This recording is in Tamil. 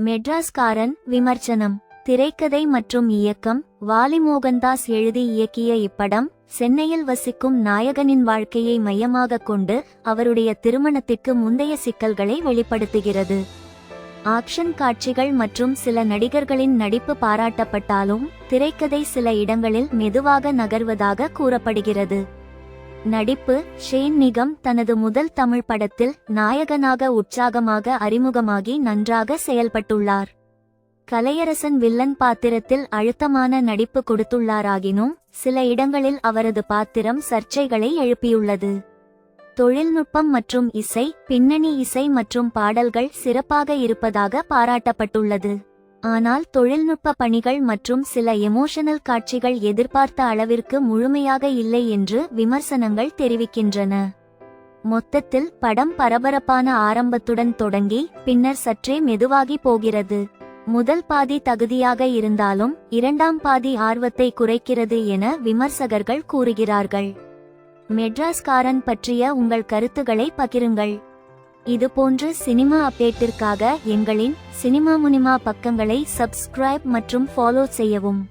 மெட்ராஸ்காரன் விமர்சனம். திரைக்கதை மற்றும் இயக்கம் வாலி மோகன்தாஸ் எழுதி இயக்கிய இப்படம் சென்னையில் வசிக்கும் நாயகனின் வாழ்க்கையை மையமாகக் கொண்டு அவருடைய திருமணத்திற்கு முந்தைய சிக்கல்களை வெளிப்படுத்துகிறது. ஆக்ஷன் காட்சிகள் மற்றும் சில நடிகர்களின் நடிப்பு பாராட்டப்பட்டாலும் திரைக்கதை சில இடங்களில் மெதுவாக நகர்வதாக கூறப்படுகிறது. நடிப்பு ஷேன் நிகம் தனது முதல் தமிழ் படத்தில் நாயகனாக உற்சாகமாக அறிமுகமாகி நன்றாக செயல்பட்டுள்ளார். கலையரசன் வில்லன் பாத்திரத்தில் அழுத்தமான நடிப்பு கொடுத்துள்ளாராகினும் சில இடங்களில் அவரது பாத்திரம் சர்ச்சைகளை எழுப்பியுள்ளது. தொழில்நுட்பம் மற்றும் இசை பின்னணி இசை மற்றும் பாடல்கள் சிறப்பாக இருப்பதாக பாராட்டப்பட்டுள்ளது. ஆனால் தொழில்நுட்ப பணிகள் மற்றும் சில எமோஷனல் காட்சிகள் எதிர்பார்த்த அளவிற்கு முழுமையாக இல்லை என்று விமர்சனங்கள் தெரிவிக்கின்றன. மொத்தத்தில் படம் பரபரப்பான ஆரம்பத்துடன் தொடங்கி பின்னர் சற்றே மெதுவாகி போகிறது. முதல் பாதி தகுதியாக இருந்தாலும் இரண்டாம் பாதி ஆர்வத்தை குறைக்கிறது என விமர்சகர்கள் கூறுகிறார்கள். மெட்ராஸ்காரன் பற்றிய உங்கள் கருத்துக்களை பகிருங்கள். இதுபோன்ற சினிமா அப்டேட்டிற்காக எங்களின் சினிமா முனிமா பக்கங்களை சப்ஸ்கிரைப் மற்றும் ஃபாலோ செய்யவும்.